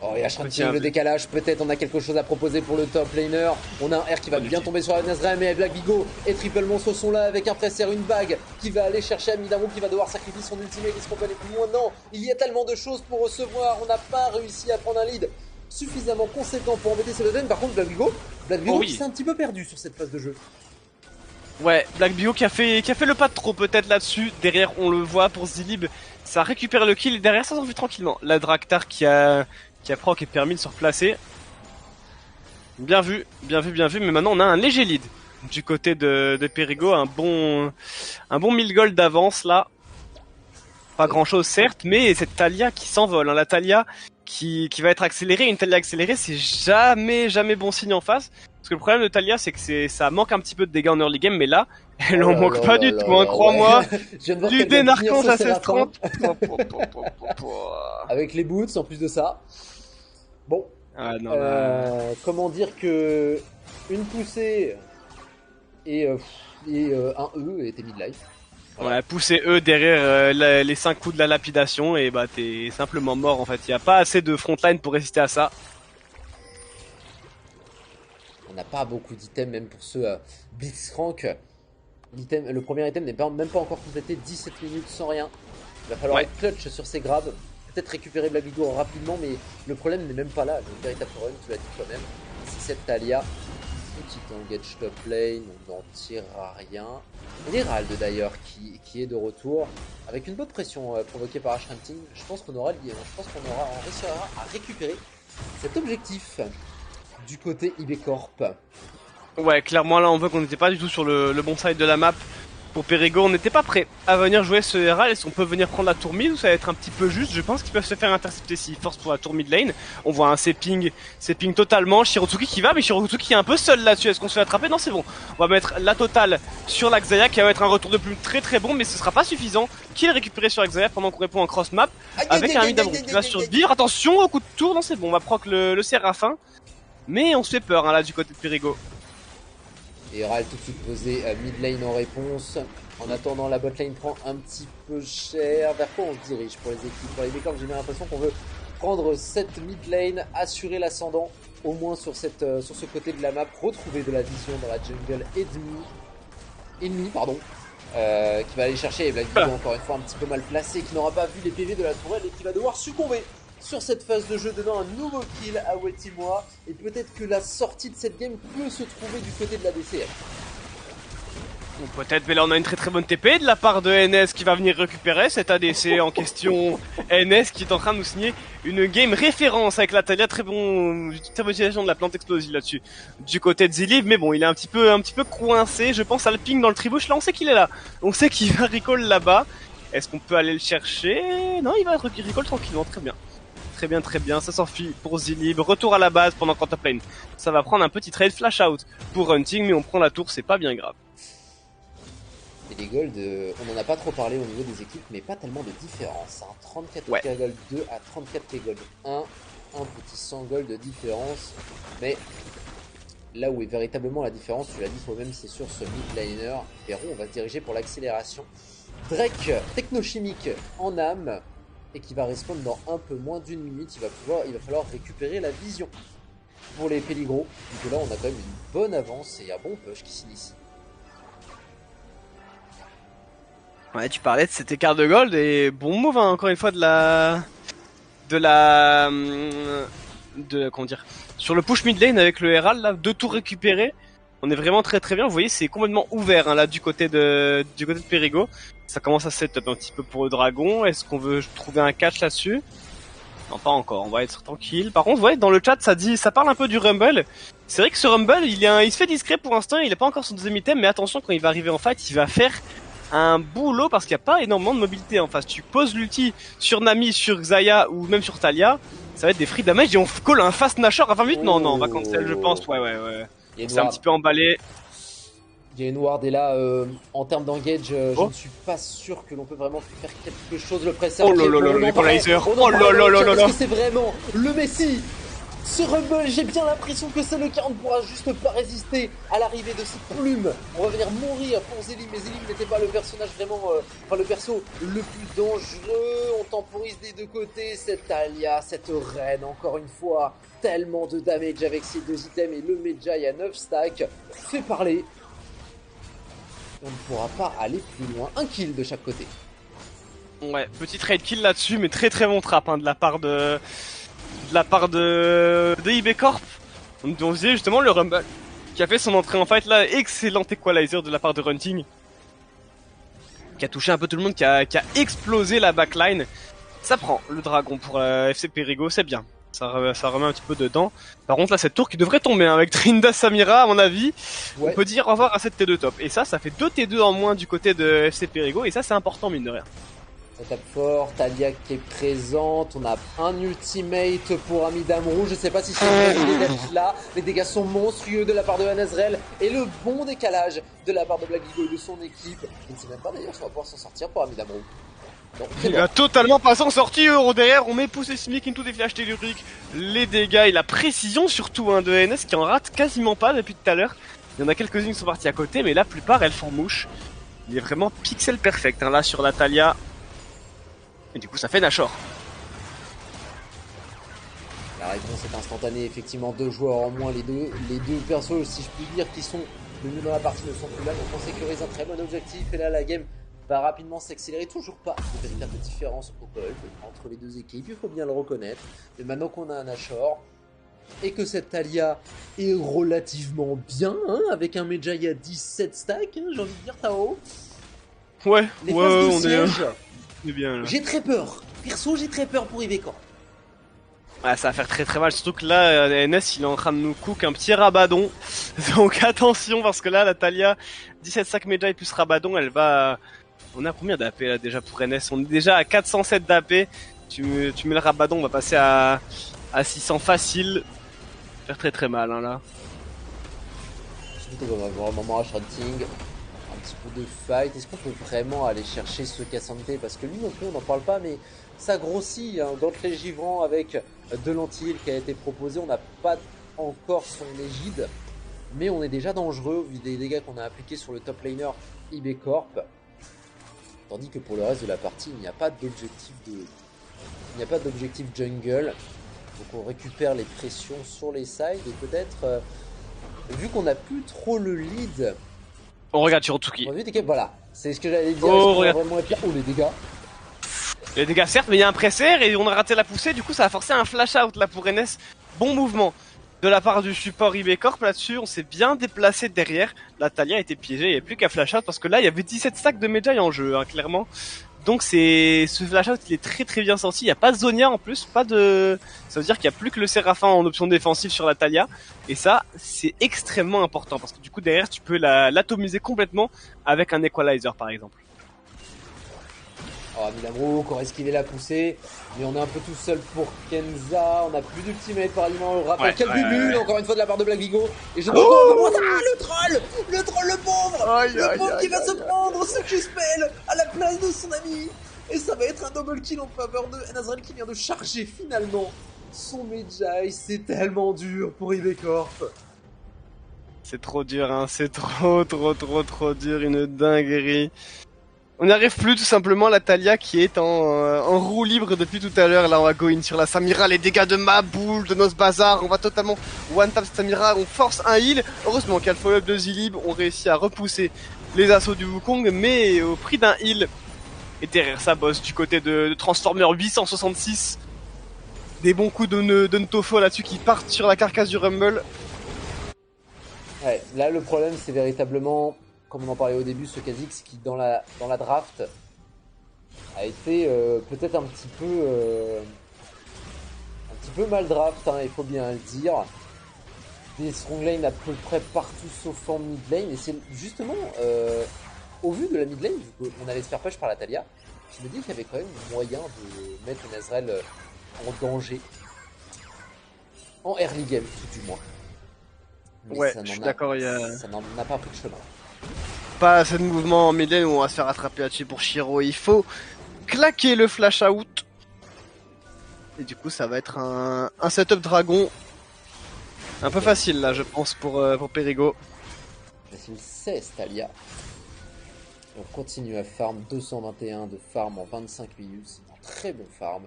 Oh, et H30, le décalage, peut-être on a quelque chose à proposer pour le top laner. On a un R qui va bien tomber sur la Nazrem, mais Black Vigo et Triple Monstre sont là avec un presser, une bague qui va aller chercher Amidamo qui va devoir sacrifier son ultimate. Est-ce qu'on peut aller plus loin? Non, il y a tellement de choses pour recevoir. On n'a pas réussi à prendre un lead suffisamment conséquent pour embêter Celoden. Par contre, Black Vigo qui s'est un petit peu perdu sur cette phase de jeu.
Ouais, Black Bio qui a fait le pas de trop peut-être là-dessus. Derrière, on le voit pour Zilib, ça récupère le kill et derrière ça s'enfuit tranquillement. La Draktar qui a proc et permis de se replacer. Bien vu, mais maintenant on a un léger lead du côté de Perigo, un bon 1000 gold d'avance là. Pas grand chose certes, mais cette Talia qui s'envole, hein. La Talia qui va être accélérée, une Talia accélérée c'est jamais bon signe en face. Parce que le problème de Talia c'est que ça manque un petit peu de dégâts en early game, mais là elle en manque pas du tout, hein, crois-moi. Du dénarcance à 16-30.
Avec les boots en plus de ça. Bon,
non,
comment dire que une poussée et un E était mid-life.
Voilà, pousser eux derrière les 5 coups de la lapidation et bah t'es simplement mort en fait. Il n'y a pas assez de frontline pour résister à ça.
On n'a pas beaucoup d'items, même pour ce Blitzcrank. Le premier item n'est même pas encore complété, 17 minutes sans rien. Il va falloir être clutch sur ses grabs. Peut-être récupérer Black rapidement, mais le problème n'est même pas là. Le véritable problème, tu l'as dit toi-même, c'est cette Talia. Petit engage top lane, on n'en tirera rien. Et Herald d'ailleurs qui est de retour avec une bonne pression provoquée par H-Hunting. Je pense qu'on aura on réussira à récupérer cet objectif du côté IB Corp.
Ouais, clairement là on voit qu'on n'était pas du tout sur le bon side de la map. Pour Perigo, on n'était pas prêt à venir jouer ce Herald. Est-ce qu'on peut venir prendre la tour mid ou ça va être un petit peu juste? Je pense qu'ils peuvent se faire intercepter s'ils forcent pour la tour mid lane. On voit un C-ping totalement. Shirotsuki qui va, mais Shirotsuki est un peu seul là-dessus. Est-ce qu'on se fait attraper? Non, c'est bon. On va mettre la totale sur l'Axaya qui va être un retour de plume très très bon, mais ce sera pas suffisant. Kill récupéré sur l'Axaya pendant qu'on répond en cross map avec un Midamro qui va survivre. Attention au coup de tour, non c'est bon, on va proc le Séraphin. Mais on se fait peur hein, là du côté de Perigo.
Et Herald tout de suite posé mid lane en réponse. En attendant, la bot lane prend un petit peu cher. Vers quoi on se dirige pour les équipes? Pour les décors, j'ai l'impression qu'on veut prendre cette mid lane, assurer l'ascendant, au moins sur ce côté de la map, retrouver de la vision dans la jungle ennemie, qui va aller chercher Black Widow encore une fois un petit peu mal placé, qui n'aura pas vu les PV de la tourelle et qui va devoir succomber sur cette phase de jeu, donnant un nouveau kill à Wetimoa. Et peut-être que la sortie de cette game peut se trouver du côté de la DCF.
Ou peut-être, mais là on a une très très bonne TP de la part de NS qui va venir récupérer cet ADC en question. NS qui est en train de nous signer une game référence avec la Talia, très bonne utilisation de la plante explosive là-dessus. Du côté de Zilib, mais bon, il est un petit peu coincé, je pense à le ping dans le tribush, là on sait qu'il est là. On sait qu'il va recall là-bas. Est-ce qu'on peut aller le chercher? Non, il va recall tranquillement, très bien. Très bien, ça s'enfuit pour Zilib, retour à la base pendant qu'en top lane. Ça va prendre un petit trade flash out pour Hunting, mais on prend la tour, c'est pas bien grave.
Et les golds, on n'en a pas trop parlé au niveau des équipes, mais pas tellement de différence. Hein. 34k gold 2 à 34k gold 1, un petit 100 gold de différence. Mais là où est véritablement la différence, tu l'as dit toi-même, c'est sur ce mid laner. Perron, on va se diriger pour l'accélération. Drake, technochimique en âme, et qui va respawn dans un peu moins d'une minute. Il va falloir récupérer la vision pour les Peligros. Donc là, on a quand même une bonne avance et un bon push qui s'initie.
Ouais, tu parlais de cet écart de gold et bon move hein, encore une fois comment dire, sur le push mid lane avec le Herald là, 2 tours récupérés. On est vraiment très bien. Vous voyez, c'est complètement ouvert hein, là du côté de Perigo. Ça commence à setup un petit peu pour le dragon. Est-ce qu'on veut trouver un catch là-dessus? Non, pas encore. On va être tranquille. Par contre, vous voyez, dans le chat, ça parle un peu du Rumble. C'est vrai que ce Rumble, il se fait discret pour l'instant. Il est pas encore son deuxième item, mais attention, quand il va arriver en fight, il va faire un boulot parce qu'il n'y a pas énormément de mobilité en face. Tu poses l'ulti sur Nami, sur Xayah ou même sur Talia, ça va être des free damage et on colle un fast Nashor à 20 minutes. Non, on va cancel, je pense. Ouais. C'est un petit peu emballé.
Il y a une ward et là, en termes d'engage, je ne suis pas sûr que l'on peut vraiment faire quelque chose. Le presser.
Oh lolololo, l'équalizer. Oh lolololo.
Est-ce que c'est vraiment le Messi? Ce Rumble, j'ai bien l'impression que c'est le cas. On ne pourra juste pas résister à l'arrivée de ces plumes. On va venir mourir pour Zilib, mais Zilib n'était pas le personnage vraiment, le perso le plus dangereux. On temporise des deux côtés. Cette Talia, cette reine, encore une fois, tellement de damage avec ces deux items et le Medjay à 9 stacks fait parler. On ne pourra pas aller plus loin. Un kill de chaque côté.
Ouais, petit trade kill là-dessus, mais très bon trap hein, de la part de IB Corp. On disait justement le Rumble qui a fait son entrée en fight là, excellent equalizer de la part de Runting, qui a touché un peu tout le monde, qui a explosé la backline. Ça prend le dragon pour FC Perigo, c'est bien. Ça remet un petit peu dedans. Par contre là cette tour qui devrait tomber hein, avec Trinda Samira à mon avis. Ouais. On peut dire au revoir à cette T2 top. Et ça fait 2 T2 en moins du côté de FC Perigo et ça c'est important mine de rien.
Ça tape fort, Talia qui est présente, on a un ultimate pour Amidamrou, je sais pas si c'est une d'être là, les dégâts sont monstrueux de la part de Hanezrel et le bon décalage de la part de Black Widow et de son équipe. Je ne sais même pas d'ailleurs si on va pouvoir s'en sortir pour Amidamrou.
Il va totalement pas s'en sortir, derrière on met poussé Smic into des flashs telluriques, les dégâts et la précision surtout hein, de NS qui en rate quasiment pas depuis tout à l'heure. Il y en a quelques-unes qui sont parties à côté mais la plupart elles font mouche. Il est vraiment pixel perfect hein, là sur la Talia. Et du coup ça fait Nashor.
Là La réponse est instantanée, effectivement, 2 joueurs en moins, les deux persos, si je puis dire, qui sont le mieux dans la partie ne sont plus là, donc on sécurise un très bon objectif, et là la game va rapidement s'accélérer, toujours pas de véritable différence au gold entre les deux équipes, il faut bien le reconnaître, mais maintenant qu'on a un Nashor, et que cette Taliyah est relativement bien, hein, avec un Medjay à 17 stacks, hein, j'ai envie de dire Tao.
Ouais,
les phases de siège,
on est bien là.
J'ai très peur, perso j'ai très peur pour Iveco.
Ouais, ça va faire très très mal, surtout que là, NS il est en train de nous cook un petit rabadon. Donc attention, parce que là, la Taliyah, 17 sacs Medjay plus rabadon, elle va... On a combien d'AP là déjà pour NS? On est déjà à 407 d'AP. Tu mets le rabadon, on va passer à 600 facile. Faire très très mal hein, là.
Surtout qu'on va avoir un moment Hunting, un petit peu de fight. Est-ce qu'on peut vraiment aller chercher ce Cassante? Parce que lui non plus on n'en parle pas, mais ça grossit. Hein. Gantelet givrant avec de l'anti-heal qui a été proposé. On n'a pas encore son égide, mais on est déjà dangereux vu des dégâts qu'on a appliqués sur le top laner IB Corp. Tandis que pour le reste de la partie, il n'y a pas d'objectif jungle. Donc on récupère les pressions sur les sides et peut-être, vu qu'on n'a plus trop le lead...
On regarde sur Otsuki.
Voilà, c'est ce que j'allais dire.
Oh,
Les dégâts.
Les dégâts certes, mais il y a un presser et on a raté la poussée, du coup ça a forcé un flash out là pour NS. Bon mouvement de la part du support IB Corp là-dessus, on s'est bien déplacé derrière. La Taliyah a été piégée, il n'y avait plus qu'à flash out parce que là il y avait 17 stacks de Medjay en jeu, hein, clairement. Donc ce flash out il est très très bien sorti, il n'y a pas de Zonia en plus, ça veut dire qu'il n'y a plus que le Séraphin en option défensive sur la Taliyah. Et ça c'est extrêmement important parce que du coup derrière tu peux l'atomiser complètement avec un Equalizer par exemple.
Oh, Milagro, qui aurait esquivé la poussée, mais on est un peu tout seul pour Kenza, on n'a plus d'ultimate par aliment, on rappelle quel bubule, encore une fois de la part de Black Vigo, et je le troll, le pauvre qui va se prendre ce Q-spell à la place de son ami, et ça va être un double kill en faveur de Nazarel qui vient de charger finalement son Medjay, c'est tellement dur pour IB Corp.
C'est trop dur, hein, c'est trop dur, une dinguerie. On n'y arrive plus tout simplement, la Taliyah qui est en roue libre depuis tout à l'heure. Là on va go in sur la Samira, les dégâts de ma boule, de nos bazars. On va totalement one tap Samira, on force un heal. Heureusement qu'il y a le follow-up de Zilib, on réussit à repousser les assauts du Wukong, mais au prix d'un heal. Et derrière ça bosse du côté de Transformer 866. Des bons coups de Ntofo là-dessus qui partent sur la carcasse du Rumble.
Ouais, là le problème c'est véritablement... Comme on en parlait au début, ce Kha'Zix qui dans la draft a été peut-être un petit peu mal draft, hein, il faut bien le dire. Des strong lane à peu près partout sauf en mid lane, et c'est justement au vu de la mid lane, vu qu'on allait se faire push par la Taliyah, je me dis qu'il y avait quand même moyen de mettre Nazarel en danger en early game tout du moins. Mais
ouais, je suis d'accord,
ça n'en a pas pris de chemin.
Pas assez de mouvement en mid lane où on va se faire attraper là-dessus pour Shiro. Il faut claquer le flash out. Et du coup, ça va être un setup dragon un peu facile là, je pense, pour Perigo.
Facile 16, Taliyah. On continue à farm 221 de farm en 25 minutes. C'est un très bon farm.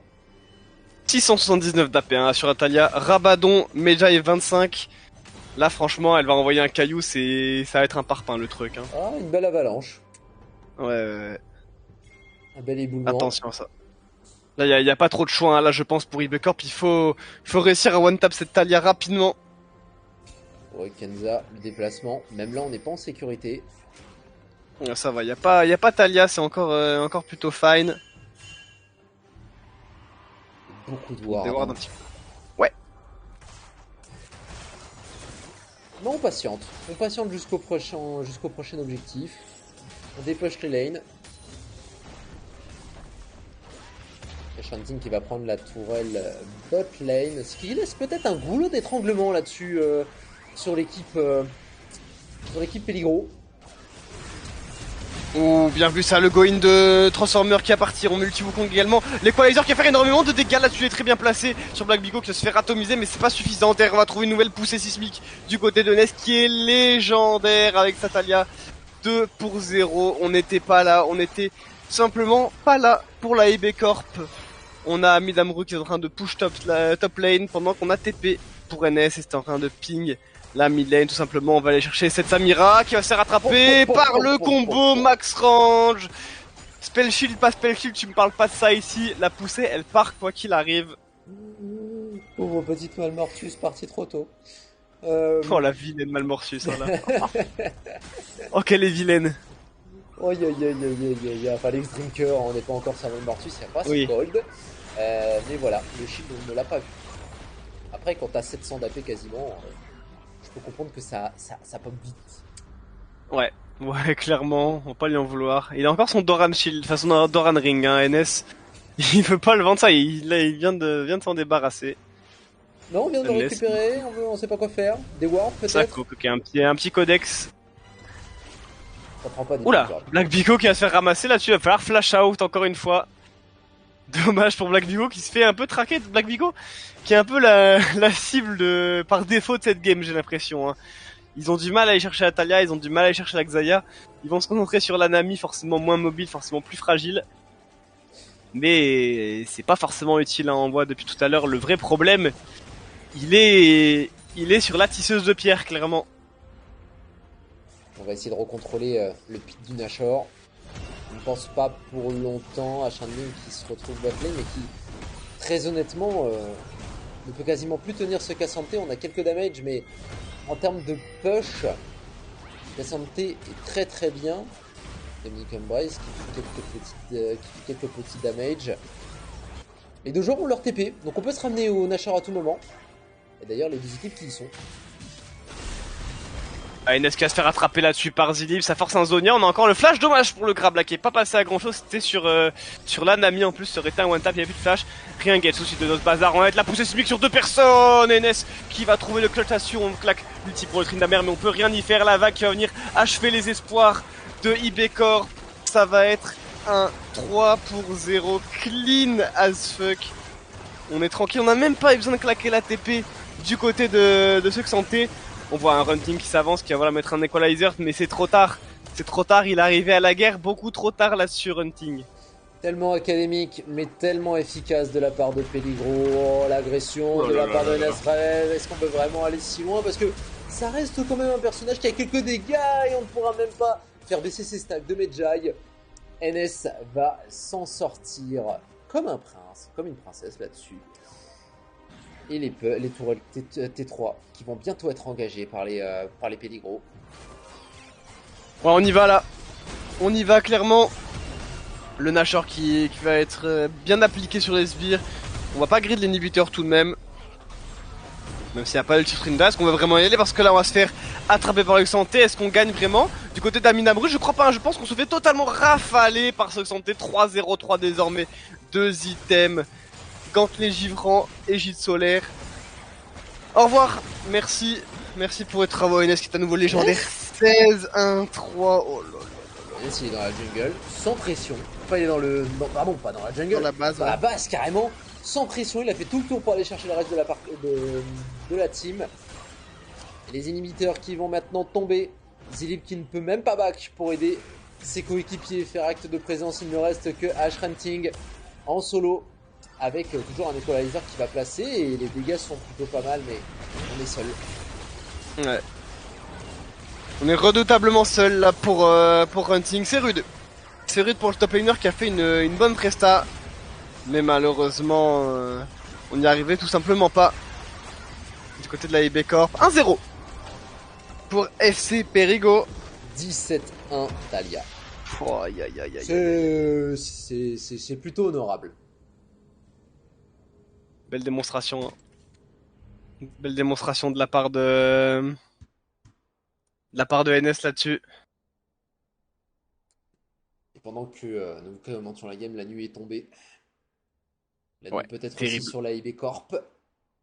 679 d'AP1 sur Taliyah. Rabadon, Medjay 25. Là, franchement, elle va envoyer un caillou, ça va être un parpaing le truc. Hein.
Ah, une belle avalanche.
Ouais.
Un bel éboulement.
Attention à ça. Là, y a pas trop de choix. Hein. Là, je pense pour IB Corp, il faut réussir à one tap cette Taliyah rapidement.
Ouais, Kenza, le déplacement. Même là, on n'est pas en sécurité.
Ça va, y a pas Taliyah, c'est encore plutôt fine.
Beaucoup de ward.
Un petit peu. Ouais.
Non, on patiente jusqu'au prochain objectif. On dépush les lanes. Hunting qui va prendre la tourelle bot lane, ce qui laisse peut-être un goulot d'étranglement là-dessus sur l'équipe Peligro.
Oh, bien vu ça, le go-in de Transformer qui va partir en multi-Wukong également. L'Equalizer qui va faire énormément de dégâts là-dessus, il est très bien placé sur Black Bigo qui va se faire atomiser, mais c'est pas suffisant. On va trouver une nouvelle poussée sismique du côté de Ness qui est légendaire avec sa Taliyah. 2-0, on n'était pas là, on était simplement pas là pour la IB Corp. On a Midamru qui est en train de push top lane pendant qu'on a TP pour NS et c'est en train de ping la mid lane tout simplement. On va aller chercher cette Samira qui va se faire rattraper par le combo max range. Spell shield, pas spell shield, tu me parles pas de ça ici. La poussée, elle part quoi qu'il arrive.
Pauvre petite Malmortus partie trop tôt.
Oh la vilaine Malmortus, hein, là. Oh qu'elle est vilaine.
Oh enfin l'Extreme Cœur, on n'est pas encore sur Malmortus, il n'y a pas ce gold. Mais voilà, le shield on ne l'a pas vu. Après quand t'as 700 d'AP quasiment, je peux comprendre que ça pop vite.
Ouais, clairement, on va pas lui en vouloir. Il a encore son Doran Shield, enfin son Doran Ring, hein, NS. Il veut pas le vendre, ça, il vient de s'en débarrasser.
Non, on vient de le récupérer, on sait pas quoi faire. Des warps peut-être.
Ok, un petit codex.
Ça prend pas des
Oula, Black Biko qui va se faire ramasser là-dessus, il va falloir flash out encore une fois. Dommage pour Black Biko qui se fait un peu traquer. Black Biko qui est un peu la cible par défaut de cette game, j'ai l'impression. Hein. Ils ont du mal à aller chercher la Talia, ils ont du mal à aller chercher la Xayah. Ils vont se concentrer sur la Nami, forcément moins mobile, forcément plus fragile. Mais c'est pas forcément utile, hein. On voit depuis tout à l'heure le vrai problème. Il est sur la tisseuse de pierre, clairement.
On va essayer de recontrôler le pic du Nashor. On ne pense pas pour longtemps à Shandling qui se retrouve botlane, mais qui, très honnêtement, ne peut quasiment plus tenir ce Cassante. On a quelques damage, mais en termes de push, Cassante est très très bien. Dominic Embrace qui fait quelques petits damage. Les deux joueurs ont leur TP, donc on peut se ramener au Nashor à tout moment. Et d'ailleurs, les deux équipes qui y sont.
Ines qui va se faire attraper là-dessus par Zilib, ça force un Zonia, on a encore le flash, dommage pour le grab là qui est pas passé à grand chose, c'était sur la Nami en plus, ça aurait été un one tap, il n'y a plus de flash, rien get souci de notre bazar, on va être la poussée simique sur deux personnes, Ines qui va trouver le clutchation, on claque l'ulti pour le Tryndamere mais on peut rien y faire, la vague qui va venir achever les espoirs de IB Corp, ça va être un 3-0 clean as fuck, on est tranquille, on n'a même pas eu besoin de claquer la TP du côté de ceux que santé. On voit un Runting qui s'avance, qui va voilà, mettre un Equalizer, mais c'est trop tard. C'est trop tard, il est arrivé à la guerre beaucoup trop tard là-dessus, Runting.
Tellement académique, mais tellement efficace de la part de Peligro. Oh, l'agression de la part de Nasrael. Est-ce qu'on peut vraiment aller si loin? Parce que ça reste quand même un personnage qui a quelques dégâts et on ne pourra même pas faire baisser ses stacks de Medjay. NS va s'en sortir comme un prince, comme une princesse là-dessus. Et les tourelles T3 qui vont bientôt être engagées par les Peligro.
Ouais, on y va là. On y va clairement. Le Nashor qui va être bien appliqué sur les sbires. On va pas grid l'inhibiteur tout de même. Même s'il n'y a pas d'ulti sprint, est-ce qu'on va vraiment y aller? Parce que là on va se faire attraper par le santé. Est-ce qu'on gagne vraiment? Du côté d'Aminamru, je crois pas, hein. Je pense qu'on se fait totalement rafaler par ce santé. 3-0-3 désormais. 2 items. Gantelet givrant et gîte solaire. Au revoir, merci pour vos travaux, Ines qui est à nouveau légendaire. 16-1-3, oh là là.
Ines il est dans la jungle, sans pression. Enfin il est dans le... Non, pardon, pas dans la jungle.
Dans la base.
Dans la base carrément, sans pression. Il a fait tout le tour pour aller chercher le reste de la team. Et les inhibiteurs qui vont maintenant tomber. Zilip qui ne peut même pas back pour aider ses coéquipiers. Faire acte de présence, il ne reste que Ash Hunting en solo. Avec toujours un Equalizer qui va placer et les dégâts sont plutôt pas mal, mais on est seul.
Ouais. On est redoutablement seul là pour Hunting, c'est rude. C'est rude pour le top laner qui a fait une bonne presta. Mais malheureusement, on n'y arrivait tout simplement pas. Du côté de la IB Corp, 1-0 pour FC Perigo.
17-1 Talia.
Oh,
c'est plutôt honorable.
Belle démonstration. Hein. Belle démonstration de la part de NS là-dessus.
Et pendant que nous commentions la game, la nuit est tombée. La nuit peut-être aussi sur la IB Corp.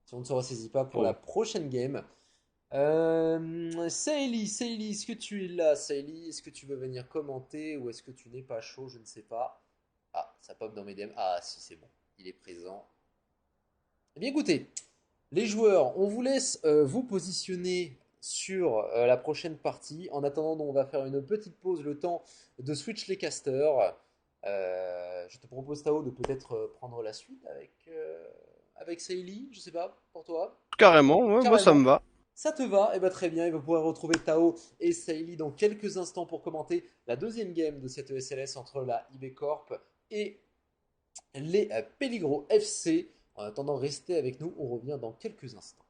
Si on ne se ressaisit pas pour la prochaine game. Saïli, est-ce que tu es là, Saïli? Est-ce que tu veux venir commenter ou est-ce que tu n'es pas chaud? Je ne sais pas. Ah, ça pop dans mes DM. Ah, si, c'est bon. Il est présent. Eh bien écoutez, les joueurs, on vous laisse vous positionner sur la prochaine partie. En attendant, on va faire une petite pause, le temps de switch les casters. Je te propose, Tao, de peut-être prendre la suite avec Seili, je sais pas, pour toi.
Carrément, ouais, moi ça me
Carrément.
va.
Ça te va? Eh ben très bien, il va pouvoir retrouver Tao et Seili dans quelques instants pour commenter la deuxième game de cette ESLS entre la IB Corp et les Peligro FC. En attendant, restez avec nous, on revient dans quelques instants.